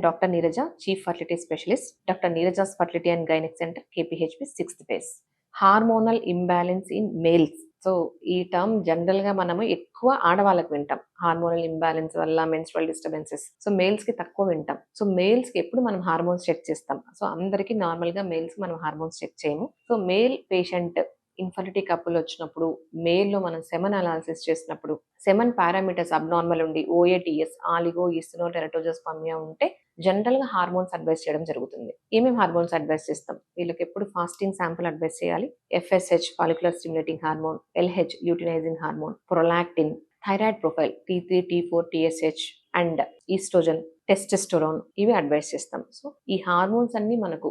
Doctor Neeraja, chief fertility specialist, doctor Neeraja's fertility and gynaec centre, KPHB 6th phase. Hormonal imbalance in males. So ఈ term general గా మనము ఎక్కువ ఆడవాళ్ళకి వింటాం. Hormonal imbalance వల్ల మెన్స్ట్రువల్ డిస్టర్బెన్సెస్. సో మేల్స్ కి తక్కువ వింటాం. సో మేల్స్ కి ఎప్పుడు మనం హార్మోన్స్ చెక్ చేస్తాం. సో అందరికి నార్మల్ గా మేల్స్ కి మనం హార్మోన్స్ చెక్ చేయము. So male patient infertility couple వచ్చినప్పుడు, మేల్లో మనం సెమన్ అనాలిసిస్ చేసినప్పుడు సెమన్ పారామీటర్స్ అబ్నార్మల్ ఉండి ఓఏటిఎస్, ఆలిగో ఈస్టినో టెరటోజోస్పర్మియా ఉంటే జనరల్ గా హార్మోన్స్ అడ్వైస్ చేయడం జరుగుతుంది. ఏమేమి హార్మోన్స్ అడ్వైస్ చేస్తాం? వీళ్ళకి ఎప్పుడు ఫాస్టింగ్ శాంపుల్ అడ్వైస్ చేయాలి. FSH follicular stimulating hormone, LH luteinising hormone, prolactin, thyroid profile T3, T4, TSH and oestrogen, testosterone, ఇవి అడ్వైస్ చేస్తాం. సో ఈ హార్మోన్స్ అన్ని మనకు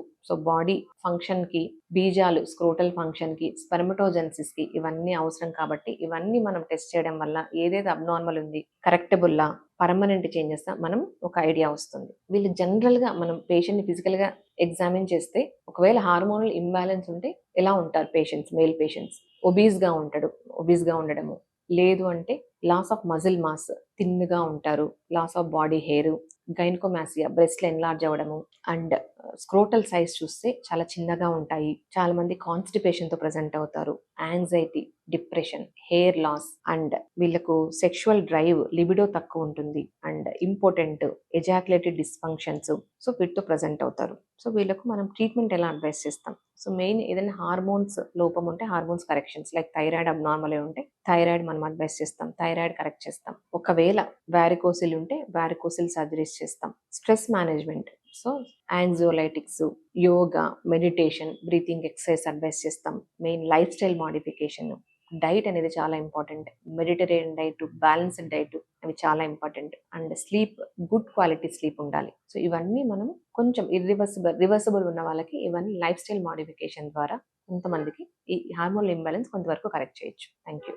బాడీ ఫంక్షన్ కి, బీజాలు స్క్రోటల్ ఫంక్షన్ కి, స్పెర్మటోజెన్సిస్ కి ఇవన్నీ అవసరం కాబట్టి ఇవన్నీ మనం టెస్ట్ చేయడం వల్ల ఏదేది అబ్నార్మల్ ఉంది, కరెక్టబుల్లా, పర్మనెంట్ చేంజెస్ మనం ఒక ఐడియా వస్తుంది. వీళ్ళు జనరల్ గా మనం పేషెంట్ ని ఫిజికల్ గా ఎగ్జామిన్ చేస్తే ఒకవేళ హార్మోనల్ ఇంబ్యాలెన్స్ ఉంటే ఎలా ఉంటారు పేషెంట్స్? మేల్ పేషెంట్స్ ఒబీస్ గా ఉండడము, లేదు అంటే లాస్ ఆఫ్ మజిల్ మాస్, థిన్గా ఉంటారు, loss of body hair, gynaecomastia, బ్రెస్ట్లు ఎన్లార్జ్ అవ్వడము, అండ్ స్క్రోటల్ సైజ్ చూస్తే చాలా చిన్నగా ఉంటాయి. చాలా మంది కాన్స్టిపేషన్ తో ప్రెజెంట్ అవుతారు. Anxiety, depression, hair loss, and వీళ్ళకు సెక్షువల్ డ్రైవ్, లిబిడో తక్కువ ఉంటుంది, and important ejaculated dysfunctions. So వీటితో ప్రెజెంట్ అవుతారు. సో వీళ్ళకు మనం ట్రీట్మెంట్ ఎలా అడ్వైస్ చేస్తాం? సో మెయిన్ ఏదైనా హార్మోన్స్ లోపం ఉంటే hormones corrections, like thyroid abnormal ఉంటే థైరాయిడ్ మనం అడ్వైస్ చేస్తాం, థైరాయిడ్ కరెక్ట్ చేస్తాం. ఒకవేళ వారికోసిల్ ఉంటే వారికోసిల్ సర్జరీస్ చేస్తాం. Stress management, so anxiolytics, yoga, meditation, breathing exercise advice చేస్తాం. Main life style modification, diet అనేది చాలా important. Mediterranean diet, balanced diet, అవి చాలా important. And sleep, good quality sleep ఉండాలి. సో ఇవన్నీ మనం కొంచెం రివర్సిబుల్ ఉన్న వాళ్ళకి ఇవన్నీ లైఫ్ స్టైల్ మాడిఫికేషన్ ద్వారా కొంతమందికి ఈ హార్మోన్ ఇంబ్యాలెన్స్ కొంతవరకు కరెక్ట్ చేయొచ్చు. Thank you.